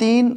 3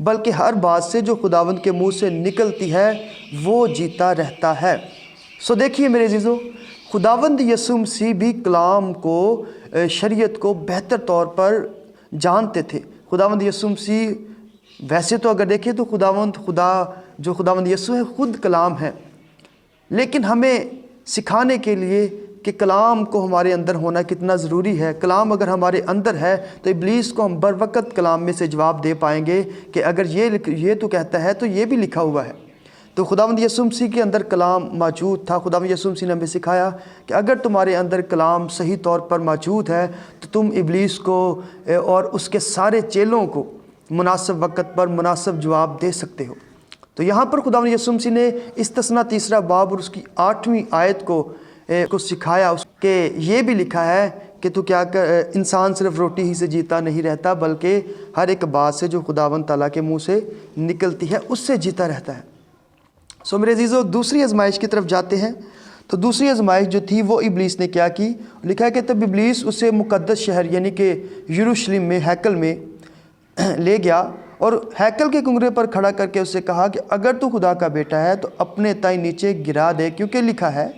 بلکہ ہر بات سے جو خداوند کے منہ سے نکلتی ہے وہ جیتا رہتا ہے۔ سو دیکھیے میرے عزیزو، خداوند یسوع مسیح بھی کلام کو، شریعت کو بہتر طور پر جانتے تھے۔ خداوند یسوع مسیح ویسے تو اگر دیکھیں تو خداوند یسوع ہے خود کلام ہے، لیکن ہمیں سکھانے کے لیے کہ کلام کو ہمارے اندر ہونا کتنا ضروری ہے۔ کلام اگر ہمارے اندر ہے تو ابلیس کو ہم بر وقت کلام میں سے جواب دے پائیں گے کہ اگر یہ تو کہتا ہے تو یہ بھی لکھا ہوا ہے۔ تو خداوند یسوع مسیح کے اندر کلام موجود تھا۔ خداوند یسوع مسیح نے ہمیں سکھایا کہ اگر تمہارے اندر کلام صحیح طور پر موجود ہے تو تم ابلیس کو اور اس کے سارے چیلوں کو مناسب وقت پر مناسب جواب دے سکتے ہو۔ تو یہاں پر خداوند یسوع مسیح نے استثنا 3 باب اور اس کی 8ویں آیت کو سکھایا کہ یہ بھی لکھا ہے کہ تو کیا انسان صرف روٹی ہی سے جیتا نہیں رہتا بلکہ ہر ایک بات سے جو خداوند تعالیٰ کے منہ سے نکلتی ہے اس سے جیتا رہتا ہے۔ سو میرے عزیزو، دوسری آزمائش کی طرف جاتے ہیں۔ تو دوسری آزمائش جو تھی وہ ابلیس نے کیا کی؟ لکھا ہے کہ تب ابلیس اسے مقدس شہر یعنی کہ یروشلم میں، ہیکل میں لے گیا اور ہیکل کے کنگرے پر کھڑا کر کے اس سے کہا کہ اگر تو خدا کا بیٹا ہے تو اپنے تائیں نیچے گرا دے، کیونکہ لکھا ہے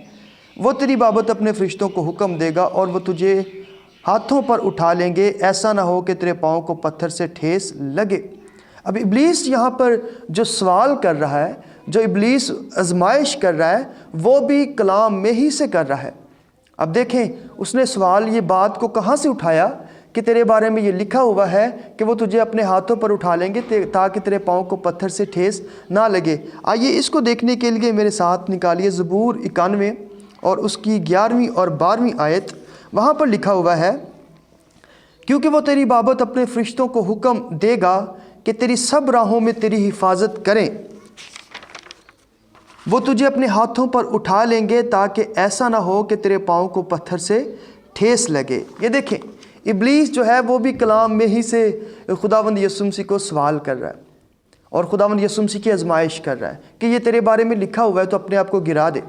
وہ تیری بابت اپنے فرشتوں کو حکم دے گا اور وہ تجھے ہاتھوں پر اٹھا لیں گے، ایسا نہ ہو کہ تیرے پاؤں کو پتھر سے ٹھیس لگے۔ اب ابلیس یہاں پر جو سوال کر رہا ہے، جو ابلیس آزمائش کر رہا ہے، وہ بھی کلام میں ہی سے کر رہا ہے۔ اب دیکھیں اس نے سوال یہ بات کو کہاں سے اٹھایا کہ تیرے بارے میں یہ لکھا ہوا ہے کہ وہ تجھے اپنے ہاتھوں پر اٹھا لیں گے تاکہ تیرے پاؤں کو پتھر سے ٹھیس نہ لگے۔ آئیے اس کو دیکھنے کے لیے میرے ساتھ نکالیے زبور 91 اور اس کی 11ویں اور 12ویں آیت۔ وہاں پر لکھا ہوا ہے، کیونکہ وہ تیری بابت اپنے فرشتوں کو حکم دے گا کہ تیری سب راہوں میں تیری حفاظت کریں، وہ تجھے اپنے ہاتھوں پر اٹھا لیں گے تاکہ ایسا نہ ہو کہ تیرے پاؤں کو پتھر سے ٹھیس لگے۔ یہ دیکھیں ابلیس جو ہے وہ بھی کلام میں ہی سے خداوند یسوع مسیح کو سوال کر رہا ہے اور خداوند یسوع مسیح کی آزمائش کر رہا ہے کہ یہ تیرے بارے میں لکھا ہوا ہے تو اپنے آپ کو گرا دے۔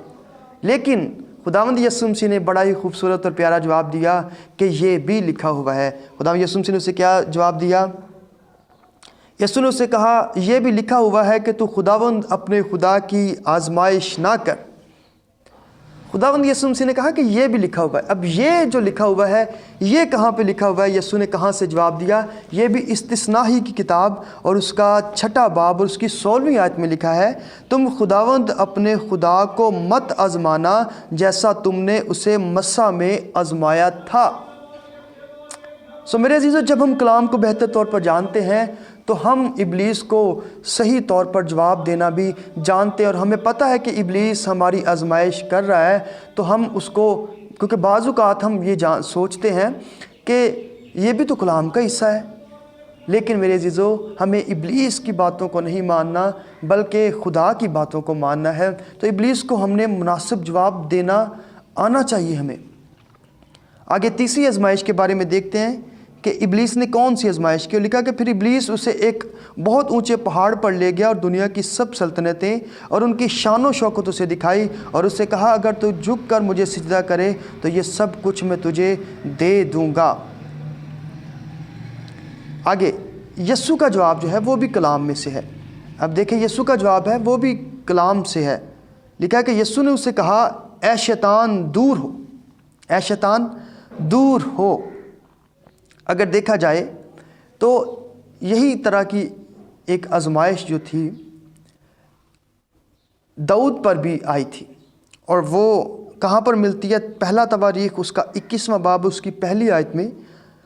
لیکن خداوند یسوع مسیح نے بڑا ہی خوبصورت اور پیارا جواب دیا کہ یہ بھی لکھا ہوا ہے۔ خداوند یسوع مسیح نے اسے کیا جواب دیا؟ یسوع نے اسے کہا یہ بھی لکھا ہوا ہے کہ تو خداوند اپنے خدا کی آزمائش نہ کر۔ خداوند یسوع مسیح نے کہا کہ یہ بھی لکھا ہوا ہے۔ اب یہ جو لکھا ہوا ہے یہ کہاں پہ لکھا ہوا ہے؟ یسوع نے کہاں سے جواب دیا؟ یہ بھی استثنا ہی کی کتاب اور اس کا 6 باب اور اس کی 16ویں آیت میں لکھا ہے، تم خداوند اپنے خدا کو مت آزمانا جیسا تم نے اسے مسیح میں آزمایا تھا۔ سو میرے عزیزو، جب ہم کلام کو بہتر طور پر جانتے ہیں تو ہم ابلیس کو صحیح طور پر جواب دینا بھی جانتے ہیں، اور ہمیں پتہ ہے کہ ابلیس ہماری آزمائش کر رہا ہے تو ہم اس کو، کیونکہ بعض اوقات ہم یہ سوچتے ہیں کہ یہ بھی تو کلام کا حصہ ہے، لیکن میرے عزیزو ہمیں ابلیس کی باتوں کو نہیں ماننا بلکہ خدا کی باتوں کو ماننا ہے۔ تو ابلیس کو ہم نے مناسب جواب دینا آنا چاہیے ہمیں۔ آگے تیسری آزمائش کے بارے میں دیکھتے ہیں کہ ابلیس نے کون سی آزمائش کی۔ لکھا کہ پھر ابلیس اسے ایک بہت اونچے پہاڑ پر لے گیا اور دنیا کی سب سلطنتیں اور ان کی شان و شوکت اسے دکھائی اور اس سے کہا اگر تو جھک کر مجھے سجدہ کرے تو یہ سب کچھ میں تجھے دے دوں گا۔ آگے یسوع کا جواب جو ہے وہ بھی کلام میں سے ہے۔ اب دیکھیں یسوع کا جواب ہے وہ بھی کلام سے ہے۔ لکھا ہے کہ یسوع نے اس سے کہا اے شیطان دور ہو، اے شیطان دور ہو۔ اگر دیکھا جائے تو یہی طرح کی ایک آزمائش جو تھی داؤد پر بھی آئی تھی، اور وہ کہاں پر ملتی ہے؟ پہلا تواریخ اس کا 21واں باب اس کی پہلی آیت میں،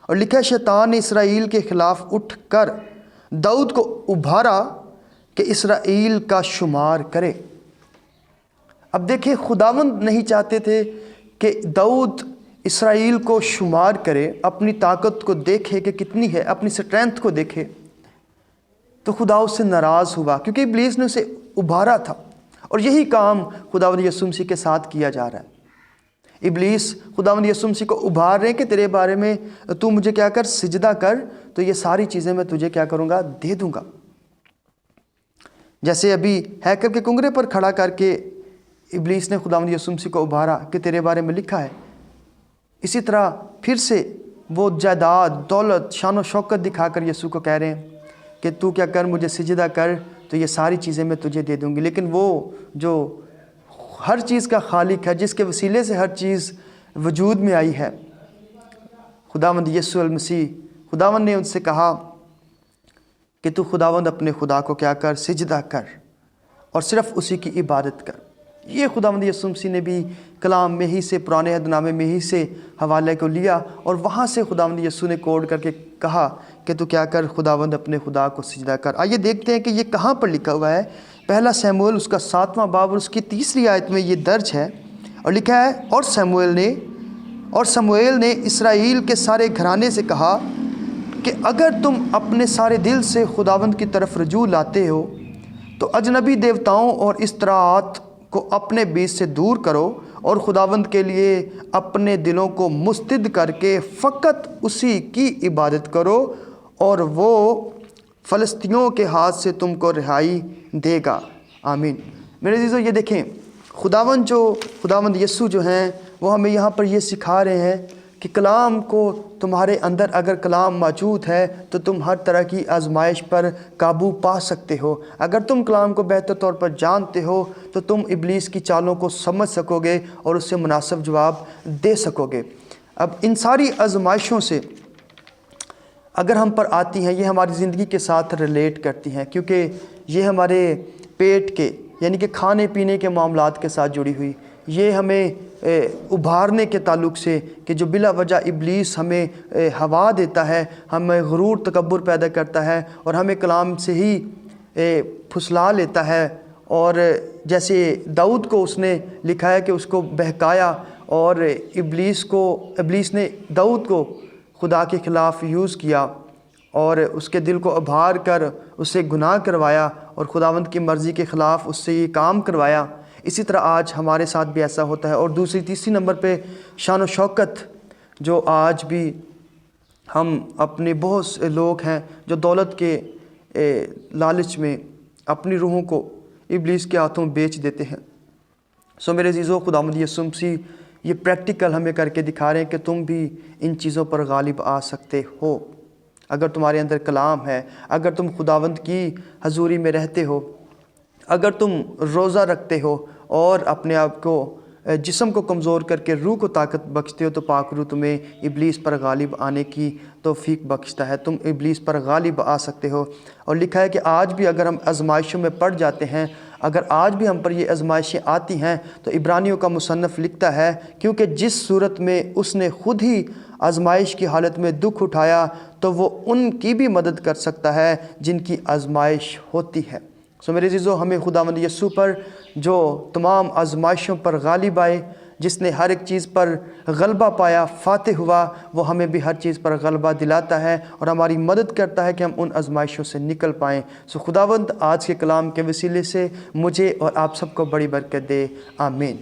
اور لکھا ہے شیطان نے اسرائیل کے خلاف اٹھ کر داؤد کو ابھارا کہ اسرائیل کا شمار کرے۔ اب دیکھیں خداوند نہیں چاہتے تھے کہ داؤد اسرائیل کو شمار کرے، اپنی طاقت کو دیکھے کہ کتنی ہے، اپنی سٹرینتھ کو دیکھے، تو خدا اس سے ناراض ہوا کیونکہ ابلیس نے اسے ابھارا تھا، اور یہی کام خداوند یسوع مسیح کے ساتھ کیا جا رہا ہے۔ ابلیس خداوند یسوع مسیح کو ابھار رہے ہیں کہ تیرے بارے میں تو مجھے کیا کر، سجدہ کر، تو یہ ساری چیزیں میں تجھے کیا کروں گا، دے دوں گا۔ جیسے ابھی ہیکل کے کنگرے پر کھڑا کر کے ابلیس نے خداوند یسوع مسیح کو ابھارا کہ تیرے بارے میں لکھا ہے، اسی طرح پھر سے وہ جائیداد، دولت، شان و شوکت دکھا کر یسوع کو کہہ رہے ہیں کہ تو کیا کر مجھے سجدہ کر تو یہ ساری چیزیں میں تجھے دے دوں گی، لیکن وہ جو ہر چیز کا خالق ہے، جس کے وسیلے سے ہر چیز وجود میں آئی ہے، خداوند یسوع المسیح، خداوند نے ان سے کہا کہ تو خداوند اپنے خدا کو کیا کر، سجدہ کر اور صرف اسی کی عبادت کر۔ یہ خداوند یسوع مسیح نے بھی کلام میں ہی سے، پرانے عہد نامے میں ہی سے حوالے کو لیا اور وہاں سے خداوند یسوع نے کوڈ کر کے کہا کہ تو کیا کر، خداوند اپنے خدا کو سجدہ کر۔ آئیے دیکھتے ہیں کہ یہ کہاں پر لکھا ہوا ہے۔ پہلا سموئیل اس کا 7واں باب اور اس کی 3 آیت میں یہ درج ہے اور لکھا ہے، اور سموئیل نے اسرائیل کے سارے گھرانے سے کہا کہ اگر تم اپنے سارے دل سے خداوند کی طرف رجوع لاتے ہو تو اجنبی دیوتاؤں اور استراعات کو اپنے بیچ سے دور کرو اور خداوند کے لیے اپنے دلوں کو مستعد کر کے فقط اسی کی عبادت کرو اور وہ فلسطینیوں کے ہاتھ سے تم کو رہائی دے گا۔ آمین۔ میرے عزیزو، یہ دیکھیں خداوند یسوع جو ہیں وہ ہمیں یہاں پر یہ سکھا رہے ہیں کہ کلام کو تمہارے اندر اگر کلام موجود ہے تو تم ہر طرح کی آزمائش پر قابو پا سکتے ہو۔ اگر تم کلام کو بہتر طور پر جانتے ہو تو تم ابلیس کی چالوں کو سمجھ سکو گے اور اس سے مناسب جواب دے سکو گے۔ اب ان ساری آزمائشوں سے اگر ہم پر آتی ہیں، یہ ہماری زندگی کے ساتھ ریلیٹ کرتی ہیں، کیونکہ یہ ہمارے پیٹ کے یعنی کہ کھانے پینے کے معاملات کے ساتھ جڑی ہوئی، یہ ہمیں ابھارنے کے تعلق سے کہ جو بلا وجہ ابلیس ہمیں ہوا دیتا ہے، ہمیں غرور تکبر پیدا کرتا ہے اور ہمیں کلام سے ہی پھسلا لیتا ہے۔ اور جیسے داؤد کو اس نے لکھا ہے کہ اس کو بہکایا اور ابلیس نے داؤد کو خدا کے خلاف یوز کیا اور اس کے دل کو ابھار کر اس سے گناہ کروایا اور خداوند کی مرضی کے خلاف اس سے یہ کام کروایا۔ اسی طرح آج ہمارے ساتھ بھی ایسا ہوتا ہے۔ اور تیسری نمبر پہ شان و شوکت، جو آج بھی ہم اپنے بہت سے لوگ ہیں جو دولت کے لالچ میں اپنی روحوں کو ابلیس کے ہاتھوں بیچ دیتے ہیں۔ میرے عزیزو، خداوند یسوع مسیح یہ پریکٹیکل ہمیں کر کے دکھا رہے ہیں کہ تم بھی ان چیزوں پر غالب آ سکتے ہو اگر تمہارے اندر کلام ہے، اگر تم خداوند کی حضوری میں رہتے ہو، اگر تم روزہ رکھتے ہو اور اپنے آپ کو جسم کو کمزور کر کے روح کو طاقت بخشتے ہو، تو پاک روح تمہیں ابلیس پر غالب آنے کی توفیق بخشتا ہے۔ تم ابلیس پر غالب آ سکتے ہو۔ اور لکھا ہے کہ آج بھی اگر ہم آزمائشوں میں پڑ جاتے ہیں، اگر آج بھی ہم پر یہ آزمائشیں آتی ہیں، تو عبرانیوں کا مصنف لکھتا ہے کیونکہ جس صورت میں اس نے خود ہی آزمائش کی حالت میں دکھ اٹھایا تو وہ ان کی بھی مدد کر سکتا ہے جن کی آزمائش ہوتی ہے۔ میرے عزیزو، ہمیں خداوند یسوع پر جو تمام آزمائشوں پر غالب آئے، جس نے ہر ایک چیز پر غلبہ پایا، فاتح ہوا، وہ ہمیں بھی ہر چیز پر غلبہ دلاتا ہے اور ہماری مدد کرتا ہے کہ ہم ان آزمائشوں سے نکل پائیں۔ خداوند آج کے کلام کے وسیلے سے مجھے اور آپ سب کو بڑی برکت دے۔ آمین۔